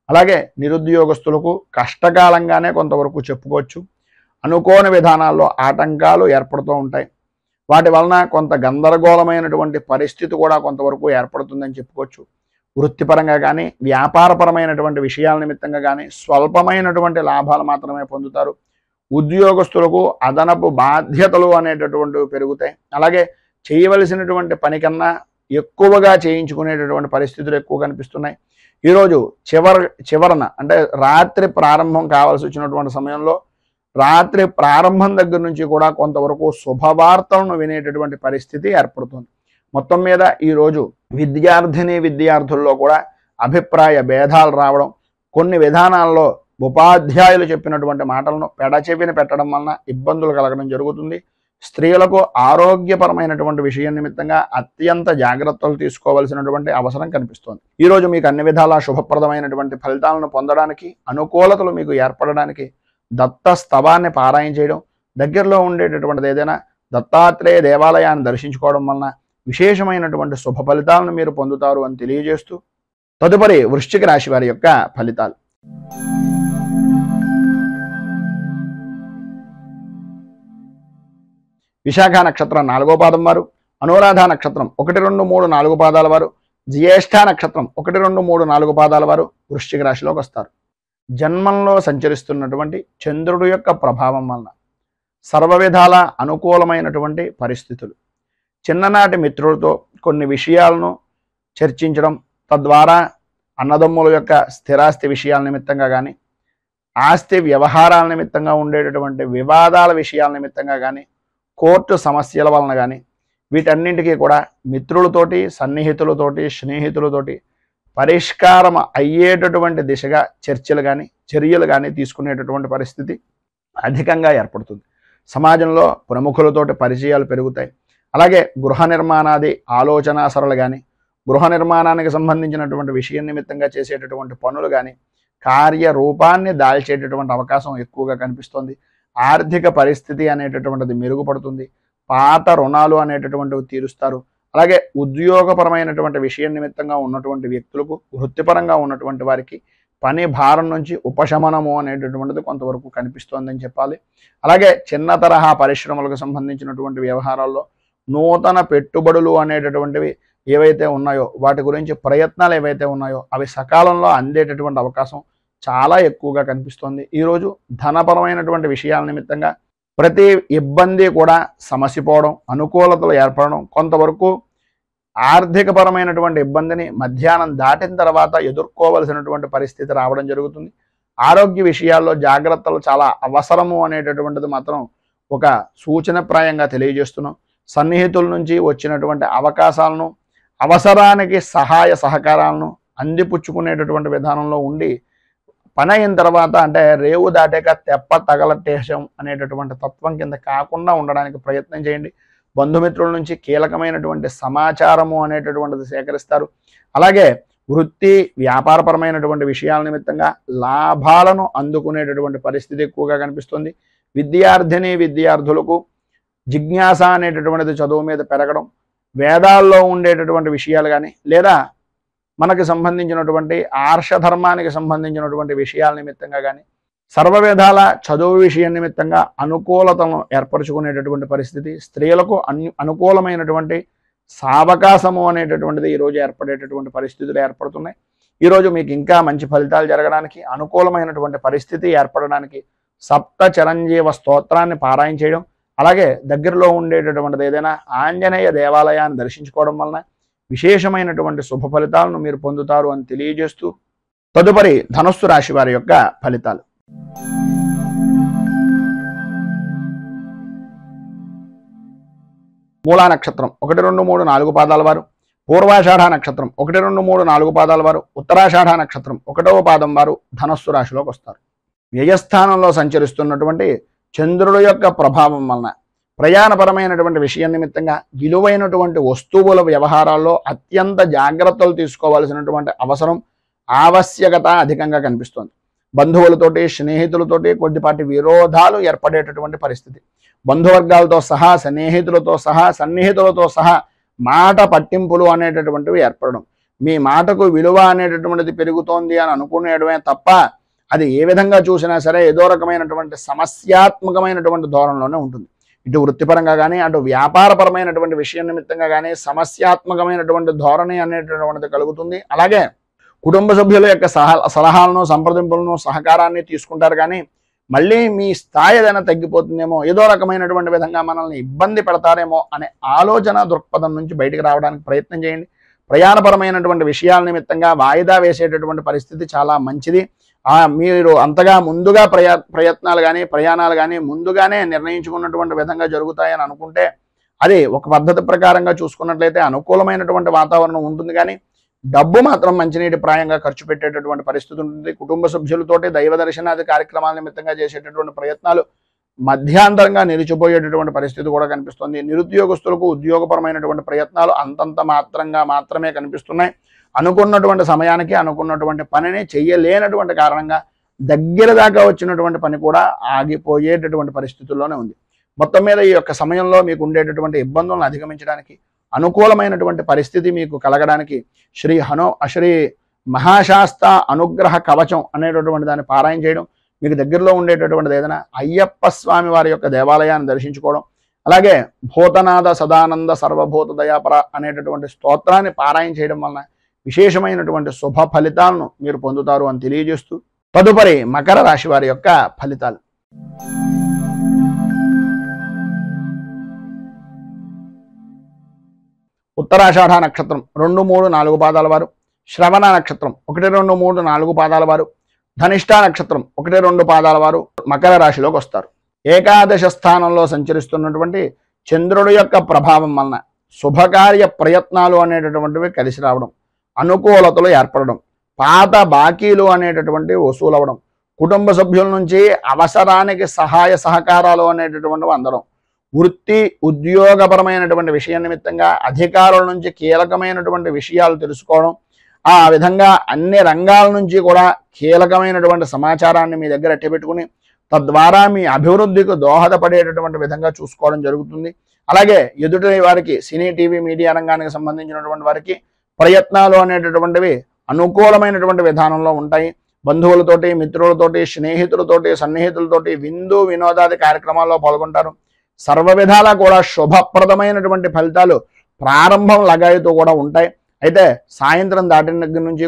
అలాగే నిరుద్యోగస్తులకు కష్టకాలంగానే కొంతవరకు చెప్పుకోవచ్చు. అనుకోని విధానాల్లో ఆటంకాలు ఏర్పడుతూ ఉంటాయి. వాటి వలన కొంత గందరగోళమైనటువంటి పరిస్థితి కూడా కొంతవరకు ఏర్పడుతుందని చెప్పుకోవచ్చు. వృత్తిపరంగా కానీ, వ్యాపారపరమైనటువంటి విషయాల నిమిత్తంగా కానీ స్వల్పమైనటువంటి లాభాలు మాత్రమే పొందుతారు. ఉద్యోగస్తులకు అదనపు బాధ్యతలు అనేటటువంటివి పెరుగుతాయి. అలాగే చేయవలసినటువంటి పని కన్నా ఎక్కువగా చేయించుకునేటటువంటి పరిస్థితులు ఎక్కువ కనిపిస్తున్నాయి. ఈరోజు చివరన అంటే రాత్రి ప్రారంభం కావాల్సి వచ్చినటువంటి సమయంలో రాత్రి ప్రారంభం దగ్గర నుంచి కూడా కొంతవరకు శుభవార్తలను వినేటటువంటి పరిస్థితి ఏర్పడుతుంది. మొత్తం మీద ఈరోజు విద్యార్థుల్లో కూడా అభిప్రాయ భేదాలు రావడం, కొన్ని విధానాల్లో ఉపాధ్యాయులు చెప్పినటువంటి మాటలను పెడచెవిన పెట్టడం వలన ఇబ్బందులు కలగడం జరుగుతుంది. స్త్రీలకు ఆరోగ్యపరమైనటువంటి విషయం నిమిత్తంగా అత్యంత జాగ్రత్తలు తీసుకోవాల్సినటువంటి అవసరం కనిపిస్తోంది. ఈరోజు మీకు అన్ని విధాలా శుభప్రదమైనటువంటి ఫలితాలను పొందడానికి, అనుకూలతలు మీకు ఏర్పడడానికి దత్త స్తవాన్ని పారాయణ చేయడం, దగ్గరలో ఉండేటటువంటిది ఏదైనా దత్తాత్రేయ దేవాలయాన్ని దర్శించుకోవడం వలన విశేషమైనటువంటి శుభ ఫలితాలను మీరు పొందుతారు అని తెలియజేస్తూ, తదుపరి వృశ్చిక రాశి వారి యొక్క ఫలితాలు. విశాఖ నక్షత్రం 4వ పాదం వారు, అనురాధ నక్షత్రం 1, 2, 3, 4 పాదాల వారు, జ్యేష్ఠ నక్షత్రం 1, 2, 3, 4 పాదాల వారు వృశ్చిక రాశిలోకి వస్తారు. జన్మంలో సంచరిస్తున్నటువంటి చంద్రుడు యొక్క ప్రభావం వలన సర్వ విధాల అనుకూలమైనటువంటి పరిస్థితులు, చిన్ననాటి మిత్రులతో కొన్ని విషయాలను చర్చించడం, తద్వారా అన్నదమ్ముల యొక్క స్థిరాస్తి విషయాల నిమిత్తంగా కానీ, ఆస్తి వ్యవహారాల నిమిత్తంగా ఉండేటటువంటి వివాదాల విషయాల నిమిత్తంగా కానీ, కోర్టు సమస్యల వలన కానీ, వీటన్నింటికీ కూడా మిత్రులతోటి, సన్నిహితులతోటి, స్నేహితులతోటి పరిష్కారం అయ్యేటటువంటి దిశగా చర్యలు కానీ తీసుకునేటటువంటి పరిస్థితి అధికంగా ఏర్పడుతుంది. సమాజంలో ప్రముఖులతోటి పరిచయాలు పెరుగుతాయి. అలాగే గృహ నిర్మాణాది ఆలోచన సరళి కానీ, గృహ నిర్మాణానికి సంబంధించినటువంటి విషయం నిమిత్తంగా చేసేటటువంటి పనులు కానీ కార్యరూపాన్ని దాల్చేటటువంటి అవకాశం ఎక్కువగా కనిపిస్తోంది. ఆర్థిక పరిస్థితి అనేటటువంటిది మెరుగుపడుతుంది. పాత రుణాలు అనేటటువంటివి తీరుస్తారు. అలాగే ఉద్యోగపరమైనటువంటి విషయం నిమిత్తంగా ఉన్నటువంటి వ్యక్తులకు, వృత్తిపరంగా ఉన్నటువంటి వారికి పని భారం నుంచి ఉపశమనము అనేటటువంటిది కొంతవరకు కనిపిస్తోందని చెప్పాలి. అలాగే చిన్న తరహా పరిశ్రమలకు సంబంధించినటువంటి వ్యవహారాల్లో నూతన పెట్టుబడులు అనేటటువంటివి ఏవైతే ఉన్నాయో, వాటి గురించి ప్రయత్నాలు ఏవైతే ఉన్నాయో అవి సకాలంలో అందేటటువంటి అవకాశం చాలా ఎక్కువగా కనిపిస్తోంది. ఈరోజు ధనపరమైనటువంటి విషయాల నిమిత్తంగా ప్రతి ఇబ్బంది కూడా సమసిపోవడం, అనుకూలతలు ఏర్పడడం, కొంతవరకు ఆర్థికపరమైనటువంటి ఇబ్బందిని మధ్యాహ్నం దాటిన తర్వాత ఎదుర్కోవలసినటువంటి పరిస్థితి రావడం జరుగుతుంది. ఆరోగ్య విషయాల్లో జాగ్రత్తలు చాలా అవసరము అనేటటువంటిది మాత్రం ఒక సూచనప్రాయంగా తెలియజేస్తున్నాం. సన్నిహితుల నుంచి వచ్చినటువంటి అవకాశాలను, అవసరానికి సహాయ సహకారాలను అందిపుచ్చుకునేటటువంటి విధానంలో ఉండి, పని అయిన తర్వాత అంటే రేవు దాటాక తెప్ప తగలటేషం అనేటటువంటి తత్వం కింద కాకుండా ఉండడానికి ప్రయత్నం చేయండి. బంధుమిత్రుల నుంచి కీలకమైనటువంటి సమాచారము అనేటటువంటిది సేకరిస్తారు. అలాగే వృత్తి వ్యాపారపరమైనటువంటి విషయాల నిమిత్తంగా లాభాలను అందుకునేటటువంటి పరిస్థితి ఎక్కువగా కనిపిస్తుంది. విద్యార్థులకు జిజ్ఞాస అనేటటువంటిది చదువు మీద పెరగడం, వేదాల్లో ఉండేటటువంటి విషయాలు కానీ, లేదా మనకు సంబంధించినటువంటి ఆర్షధర్మానికి సంబంధించినటువంటి విషయాల నిమిత్తంగా కానీ, సర్వ విధాల చదువు విషయం నిమిత్తంగా అనుకూలతను ఏర్పరచుకునేటటువంటి పరిస్థితి, స్త్రీలకు అనుకూలమైనటువంటి సావకాశము అనేటటువంటిది ఈరోజు ఏర్పడేటటువంటి పరిస్థితులు ఏర్పడుతున్నాయి. ఈరోజు మీకు ఇంకా మంచి ఫలితాలు జరగడానికి, అనుకూలమైనటువంటి పరిస్థితి ఏర్పడడానికి సప్త చిరంజీవ స్తోత్రాన్ని పారాయణ చేయడం, అలాగే దగ్గరలో ఉండేటటువంటిది ఏదైనా ఆంజనేయ దేవాలయాన్ని దర్శించుకోవడం వలన విశేషమైనటువంటి శుభ ఫలితాలను మీరు పొందుతారు అని తెలియజేస్తూ, తదుపరి ధనుస్సు రాశి వారి యొక్క ఫలితాలు. మూలా నక్షత్రం 1, 2, 3, 4 పాదాల వారు, పూర్వాషాఢ నక్షత్రం 1, 2, 3, 4 పాదాల వారు, ఉత్తరాషాఢ నక్షత్రం 1వ పాదం వారు ధనస్సు రాశిలోకి వస్తారు. వ్యయస్థానంలో సంచరిస్తున్నటువంటి చంద్రుడు యొక్క ప్రభావం వలన ప్రయాణపరమైనటువంటి విషయం నిమిత్తంగా విలువైనటువంటి వస్తువుల వ్యవహారాల్లో అత్యంత జాగ్రత్తలు తీసుకోవాల్సినటువంటి అవసరం, ఆవశ్యకత అధికంగా కనిపిస్తోంది. బంధువులతోటి, స్నేహితులతోటి కొద్దిపాటి విరోధాలు ఏర్పడేటటువంటి పరిస్థితి, బంధువర్గాలతో సహా, సన్నిహితులతో సహా మాట పట్టింపులు అనేటటువంటివి ఏర్పడడం, మీ మాటకు విలువ అనేటటువంటిది పెరుగుతోంది అని అనుకునేయడమే తప్ప అది ఏ విధంగా చూసినా సరే ఏదో రకమైనటువంటి సమస్యాత్మకమైనటువంటి ధోరణిలోనే ఉంటుంది. ఇటు వృత్తిపరంగా కానీ, అటు వ్యాపారపరమైనటువంటి విషయం నిమిత్తంగా కానీ సమస్యాత్మకమైనటువంటి ధోరణి అనేటటువంటిది కలుగుతుంది. అలాగే కుటుంబ సభ్యుల యొక్క సలహాలను, సంప్రదింపులను, సహకారాన్ని తీసుకుంటారు. కానీ మళ్ళీ మీ స్థాయి ఏదైనా తగ్గిపోతుందేమో, ఏదో రకమైనటువంటి విధంగా మనల్ని ఇబ్బంది పెడతారేమో అనే ఆలోచన దృక్పథం నుంచి బయటకు రావడానికి ప్రయత్నం చేయండి. ప్రయాణపరమైనటువంటి విషయాల నిమిత్తంగా వాయిదా వేసేటటువంటి పరిస్థితి చాలా మంచిది. మీరు అంతగా ముందుగా ప్రయత్నాలు కానీ, ప్రయాణాలు కానీ ముందుగానే నిర్ణయించుకున్నటువంటి విధంగా జరుగుతాయని అనుకుంటే అది ఒక పద్ధతి ప్రకారంగా చూసుకున్నట్లయితే అనుకూలమైనటువంటి వాతావరణం ఉంటుంది. కానీ డబ్బు మాత్రం మంచినీటి ప్రాయంగా ఖర్చు పెట్టేటటువంటి పరిస్థితి ఉంటుంది. కుటుంబ సభ్యులతోటి దైవ దర్శనాది కార్యక్రమాల నిమిత్తంగా చేసేటటువంటి ప్రయత్నాలు మధ్యాంతరంగా నిలిచిపోయేటటువంటి పరిస్థితి కూడా కనిపిస్తుంది. నిరుద్యోగస్తులకు ఉద్యోగపరమైనటువంటి ప్రయత్నాలు అంతంత మాత్రమే కనిపిస్తున్నాయి. అనుకున్నటువంటి సమయానికి అనుకున్నటువంటి పనిని చెయ్యలేనటువంటి కారణంగా దగ్గర దాకా వచ్చినటువంటి పని కూడా ఆగిపోయేటటువంటి పరిస్థితుల్లోనే ఉంది. మొత్తం మీద ఈ యొక్క సమయంలో మీకు ఉండేటటువంటి ఇబ్బందులను అధిగమించడానికి, అనుకూలమైనటువంటి పరిస్థితి మీకు కలగడానికి శ్రీ మహాశాస్త అనుగ్రహ కవచం అనేటటువంటి దాన్ని పారాయణ చేయడం, మీకు దగ్గరలో ఉండేటటువంటిది ఏదైనా అయ్యప్ప స్వామి వారి యొక్క దేవాలయాన్ని దర్శించుకోవడం, అలాగే భూతనాథ సదానంద సర్వభూత దయాపర అనేటటువంటి స్తోత్రాన్ని పారాయణ చేయడం వలన విశేషమైనటువంటి శుభ ఫలితాలను మీరు పొందుతారు అని తెలియజేస్తూ తదుపరి మకర రాశి వారి యొక్క ఫలితాలు. ఉత్తరాషాఢ నక్షత్రం 2, 3, 4 పాదాల వారు, శ్రవణ నక్షత్రం 1, 2, 3, 4 పాదాల వారు, ధనిష్ఠా నక్షత్రం 1, 2 పాదాల వారు మకర రాశిలోకి వస్తారు. ఏకాదశ స్థానంలో సంచరిస్తున్నటువంటి చంద్రుడి యొక్క ప్రభావం వలన శుభకార్య ప్రయత్నాలు అనేటటువంటివి కలిసి రావడం, అనుకూలతలు ఏర్పడడం, పాత బాకీలు అనేటటువంటి వసూలు అవ్వడం, కుటుంబ సభ్యుల నుంచి అవసరానికి సహాయ సహకారాలు అనేటటువంటివి అందడం, వృత్తి ఉద్యోగపరమైనటువంటి విషయ నిమిత్తంగా అధికారుల నుంచి కీలకమైనటువంటి విషయాలు తెలుసుకోవడం, ఆ విధంగా అన్ని రంగాల నుంచి కూడా కీలకమైనటువంటి సమాచారాన్ని మీ దగ్గర అట్టపెట్టుకుని తద్వారా మీ అభివృద్ధికి దోహదపడేటటువంటి విధంగా చూసుకోవడం జరుగుతుంది. అలాగే ఎదుటి వారికి సినీ టీవీ మీడియా రంగానికి సంబంధించినటువంటి వారికి ప్రయత్నాలు అనేటటువంటివి అనుకూలమైనటువంటి విధానంలో ఉంటాయి. బంధువులతోటి, మిత్రులతోటి, స్నేహితులతోటి, సన్నిహితులతోటి విందు వినోదాది కార్యక్రమాల్లో పాల్గొంటారు. సర్వ విధాలా కూడా శుభప్రదమైనటువంటి ఫలితాలు ప్రారంభం లగాయితో కూడా ఉంటాయి. అయితే సాయంత్రం దాటిన దగ్గర నుంచి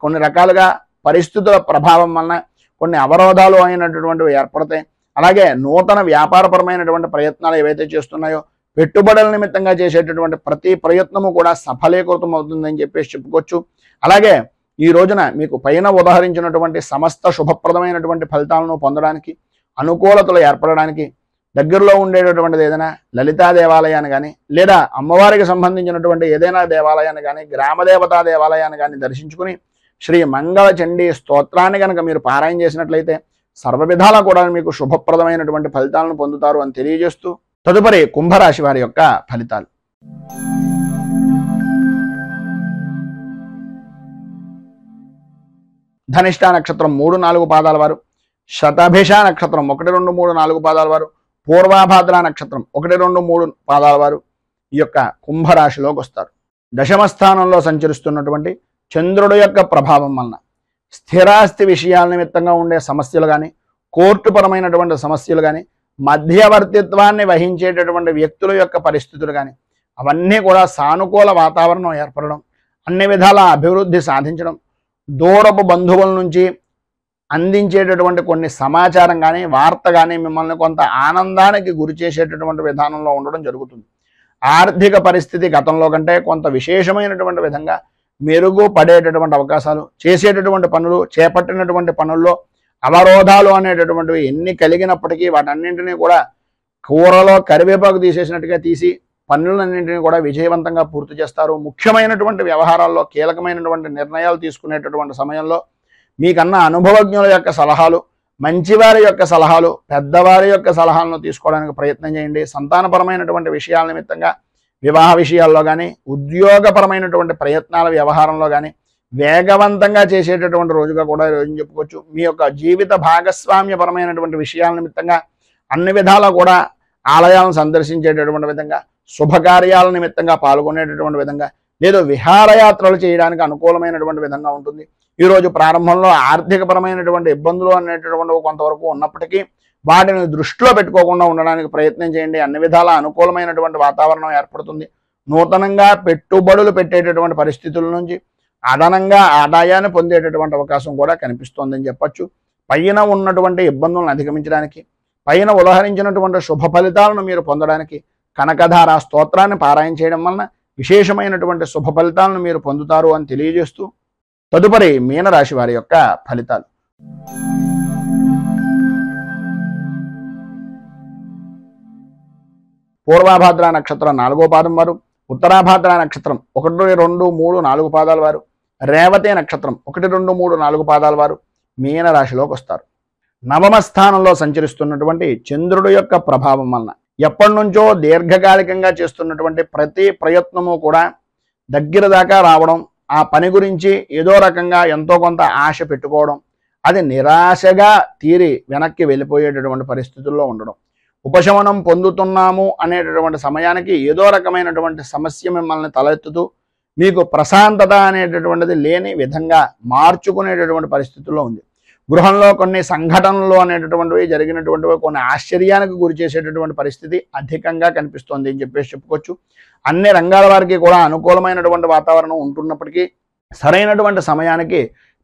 కొన్ని రకాలుగా పరిస్థితుల ప్రభావం వలన కొన్ని అవరోధాలు అయినటువంటివి ఏర్పడతాయి. అలాగే నూతన వ్యాపారపరమైనటువంటి ప్రయత్నాలు ఏవైతే చేస్తున్నాయో పెట్టుబడుల నిమిత్తంగా చేసేటటువంటి ప్రతి ప్రయత్నము కూడా సఫలీకృతం అవుతుందని చెప్పేసి చెప్పుకోవచ్చు. అలాగే ఈ రోజున మీకు పైన ఉదాహరించినటువంటి సమస్త శుభప్రదమైనటువంటి ఫలితాలను పొందడానికి, అనుకూలతలు ఏర్పడడానికి దగ్గరలో ఉండేటటువంటిది ఏదైనా లలితా దేవాలయాన్ని కానీ లేదా అమ్మవారికి సంబంధించినటువంటి ఏదైనా దేవాలయాన్ని కానీ గ్రామదేవతా దేవాలయాన్ని కానీ దర్శించుకుని శ్రీ మంగళ చండీ స్తోత్రాన్ని కనుక మీరు పారాయణ చేసినట్లయితే సర్వ విధాలా కూడా మీకు శుభప్రదమైనటువంటి ఫలితాలను పొందుతారు అని తెలియజేస్తూ తదుపరి కుంభరాశి వారి యొక్క ఫలితాలు. ధనిష్ఠా నక్షత్రం 3, 4 పాదాల వారు, శతభిష నక్షత్రం 1, 2, 3, 4 పాదాల వారు, పూర్వాభాద్ర నక్షత్రం 1, 2, 3 పాదాల వారు ఈ యొక్క కుంభరాశిలోకి వస్తారు. దశమ స్థానంలో సంచరిస్తున్నటువంటి చంద్రుడు యొక్క ప్రభావం వలన స్థిరాస్తి విషయాల నిమిత్తంగా ఉండే సమస్యలు కానీ, కోర్టుపరమైనటువంటి సమస్యలు కానీ, మధ్యవర్తిత్వాన్ని వహించేటటువంటి వ్యక్తుల యొక్క పరిస్థితులు కానీ అవన్నీ కూడా సానుకూల వాతావరణం ఏర్పడడం, అన్ని విధాల అభివృద్ధి సాధించడం, దూరపు బంధువుల నుంచి అందించేటటువంటి కొన్ని సమాచారం కానీ వార్త కానీ మిమ్మల్ని కొంత ఆనందానికి గురి చేసేటటువంటి విధానంలో ఉండడం జరుగుతుంది. ఆర్థిక పరిస్థితి గతంలో కంటే కొంత విశేషమైనటువంటి విధంగా మెరుగుపడేటటువంటి అవకాశాలు, చేసేటటువంటి పనులు, చేపట్టినటువంటి పనుల్లో అవరోధాలు అనేటటువంటివి ఎన్ని కలిగినప్పటికీ వాటన్నింటినీ కూడా కూరలో కరివేపాకు తీసేసినట్టుగా తీసి పనులన్నింటినీ కూడా విజయవంతంగా పూర్తి చేస్తారు. ముఖ్యమైనటువంటి వ్యవహారాల్లో కీలకమైనటువంటి నిర్ణయాలు తీసుకునేటటువంటి సమయంలో మీకన్నా అనుభవజ్ఞుల యొక్క సలహాలు, మంచివారి యొక్క సలహాలు, పెద్దవారి యొక్క సలహాలను తీసుకోవడానికి ప్రయత్నం చేయండి. సంతానపరమైనటువంటి విషయాల నిమిత్తంగా వివాహ విషయాల్లో కానీ, ఉద్యోగపరమైనటువంటి ప్రయత్నాల వ్యవహారంలో కానీ వేగవంతంగా చేసేటటువంటి రోజుగా కూడా రోజు చెప్పుకోవచ్చు. మీ యొక్క జీవిత భాగస్వామ్యపరమైనటువంటి విషయాల నిమిత్తంగా అన్ని విధాలా కూడా ఆలయాలను సందర్శించేటటువంటి విధంగా, శుభకార్యాల నిమిత్తంగా పాల్గొనేటటువంటి విధంగా, లేదు విహారయాత్రలు చేయడానికి అనుకూలమైనటువంటి విధంగా ఉంటుంది. ఈరోజు ప్రారంభంలో ఆర్థికపరమైనటువంటి ఇబ్బందులు అనేటటువంటివి కొంతవరకు ఉన్నప్పటికీ వాటిని దృష్టిలో పెట్టుకోకుండా ఉండడానికి ప్రయత్నం చేయండి. అన్ని విధాల అనుకూలమైనటువంటి వాతావరణం ఏర్పడుతుంది. నూతనంగా పెట్టుబడులు పెట్టేటటువంటి పరిస్థితుల నుంచి అదనంగా ఆదాయాన్ని పొందేటటువంటి అవకాశం కూడా కనిపిస్తోందని చెప్పచ్చు. పైన ఉన్నటువంటి ఇబ్బందులను అధిగమించడానికి, పైన ఉదాహరించినటువంటి శుభ ఫలితాలను మీరు పొందడానికి కనకధార స్తోత్రాన్ని పారాయణ చేయడం వలన విశేషమైనటువంటి శుభ ఫలితాలను మీరు పొందుతారు అని తెలియజేస్తూ తదుపరి మీనరాశి వారి యొక్క ఫలితాలు. పూర్వాభాద్ర నక్షత్రం 4వ పాదం వారు, ఉత్తరాభాద్ర నక్షత్రం 1, 2, 3, 4 పాదాల వారు, రేవతి నక్షత్రం 1, 2, 3, 4 పాదాల వారు మీనరాశిలోకి వస్తారు. నవమ స్థానంలో సంచరిస్తున్నటువంటి చంద్రుడు యొక్క ప్రభావం వలన ఎప్పటి నుంచో దీర్ఘకాలికంగా చేస్తున్నటువంటి ప్రతి ప్రయత్నము కూడా దగ్గర దాకా రావడం, ఆ పని గురించి ఏదో రకంగా ఎంతో కొంత ఆశ పెట్టుకోవడం, అది నిరాశగా తీరి వెనక్కి వెళ్ళిపోయేటటువంటి పరిస్థితుల్లో ఉండడం, ఉపశమనం పొందుతున్నాము అనేటటువంటి సమయానికి ఏదో రకమైనటువంటి సమస్య మిమ్మల్ని తలెత్తుతూ మీకు ప్రశాంతత అనేటటువంటిది లేని విధంగా మార్చుకునేటటువంటి పరిస్థితుల్లో ఉంది. గృహంలో కొన్ని సంఘటనలు అనేటటువంటివి జరిగినటువంటివి కొన్ని ఆశ్చర్యానికి గురి చేసేటటువంటి పరిస్థితి అధికంగా కనిపిస్తోంది అని చెప్పేసి చెప్పుకోవచ్చు. అన్ని రంగాల వారికి కూడా అనుకూలమైనటువంటి వాతావరణం ఉంటున్నప్పటికీ సరైనటువంటి సమయానికి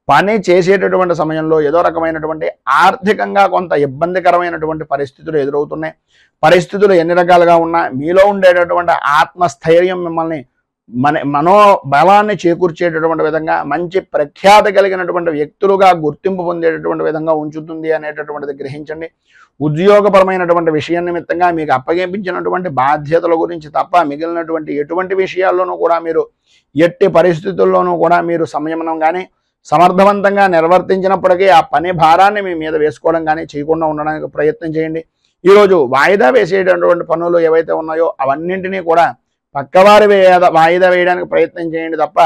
పని చేసేటటువంటి సమయంలో ఏదో రకమైనటువంటి ఆర్థికంగా కొంత ఇబ్బందికరమైనటువంటి పరిస్థితులు ఎదురవుతున్నాయి. పరిస్థితులు ఎన్ని రకాలుగా ఉన్నా మీలో ఉండేటటువంటి ఆత్మస్థైర్యం మిమ్మల్ని మనోబలాన్ని చేకూర్చేటటువంటి విధంగా మంచి ప్రఖ్యాతి కలిగినటువంటి వ్యక్తులుగా గుర్తింపు పొందేటటువంటి విధంగా ఉంచుతుంది అనేటటువంటిది గ్రహించండి. ఉద్యోగపరమైనటువంటి విషయం నిమిత్తంగా మీకు అప్పగించినటువంటి బాధ్యతల గురించి తప్ప మిగిలినటువంటి ఎటువంటి విషయాల్లోనూ కూడా మీరు ఎట్టి పరిస్థితుల్లోనూ కూడా మీరు సంయమనం కానీ సమర్థవంతంగా నిర్వర్తించినప్పటికీ ఆ పని భారాన్ని మీ మీద వేసుకోవడం కానీ చేయకుండా ఉండడానికి ప్రయత్నం చేయండి. ఈరోజు వాయిదా వేసేటటువంటి పనులు ఏవైతే ఉన్నాయో అవన్నింటినీ కూడా పక్కవారి వాయిదా వేయడానికి ప్రయత్నం చేయండి తప్ప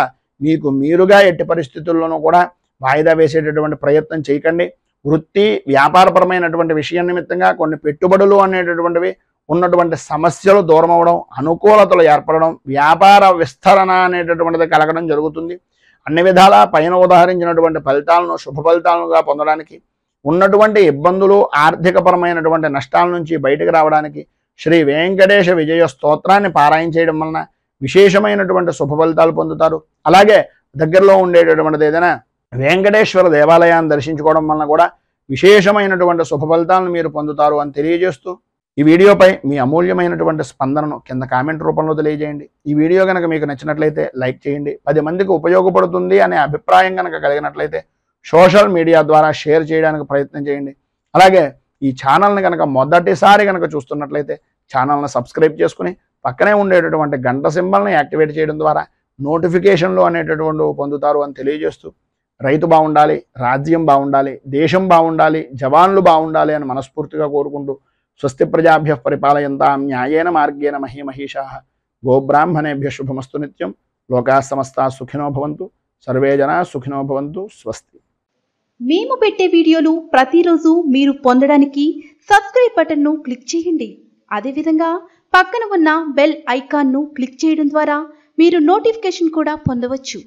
మీకు మీరుగా ఎట్టి పరిస్థితుల్లోనూ కూడా వాయిదా వేసేటటువంటి ప్రయత్నం చేయకండి. వృత్తి వ్యాపారపరమైనటువంటి విషయం నిమిత్తంగా కొన్ని పెట్టుబడులు అనేటటువంటివి ఉన్నటువంటి సమస్యలు దూరం అవడం, అనుకూలతలు ఏర్పడడం, వ్యాపార విస్తరణ అనేటటువంటిది కలగడం జరుగుతుంది. అన్ని విధాలా పైన ఉదాహరించినటువంటి ఫలితాలను శుభ ఫలితాలుగా పొందడానికి, ఉన్నటువంటి ఇబ్బందులు ఆర్థికపరమైనటువంటి నష్టాల నుంచి బయటకు రావడానికి శ్రీ వెంకటేశ విజయ స్తోత్రాన్ని పారాయణ చేయడం వలన విశేషమైనటువంటి శుభ ఫలితాలు పొందుతారు. అలాగే దగ్గరలో ఉండేటటువంటిది ఏదైనా వెంకటేశ్వర దేవాలయాన్ని దర్శించుకోవడం వలన కూడా విశేషమైనటువంటి శుభ ఫలితాలను మీరు పొందుతారు అని తెలియజేస్తూ ఈ వీడియోపై మీ అమూల్యమైనటువంటి స్పందనను కింద కామెంట్ రూపంలో తెలియజేయండి. ఈ వీడియో కనుక మీకు నచ్చినట్లయితే లైక్ చేయండి. 10 మందికి ఉపయోగపడుతుంది అనే అభిప్రాయం కనుక కలిగినట్లయితే సోషల్ మీడియా ద్వారా షేర్ చేయడానికి ప్రయత్నం చేయండి. అలాగే ఈ ఛానల్ని కనుక మొదటిసారి కనుక చూస్తున్నట్లయితే ఛానల్ని సబ్స్క్రైబ్ చేసుకుని పక్కనే ఉండేటటువంటి గంట సింబల్ని యాక్టివేట్ చేయడం ద్వారా నోటిఫికేషన్లు అనేటటువంటి పొందుతారు అని తెలియజేస్తూ రైతు బాగుండాలి, రాజ్యం బాగుండాలి, దేశం బాగుండాలి, జవాన్లు బాగుండాలి అని మనస్ఫూర్తిగా కోరుకుంటూ స్వస్తి ప్రజాభ్యః పరిపాలయంతాం న్యాయేన మార్గేణ మహీమహీషాః గోబ్రాహ్మణేభ్యః శుభమస్తు నిత్యం. లోకాః సమస్తాః సుఖినో భవంతు. సర్వే జనాః సుఖినో భవంతు. స్వస్తి. మేము పెట్టే వీడియోలు ప్రతిరోజు మీరు పొందడానికి సబ్స్క్రైబ్ బటన్ను క్లిక్ చేయండి. అదేవిధంగా పక్కన ఉన్న బెల్ ఐకాన్ను క్లిక్ చేయడం ద్వారా మీరు నోటిఫికేషన్ కూడా పొందవచ్చు.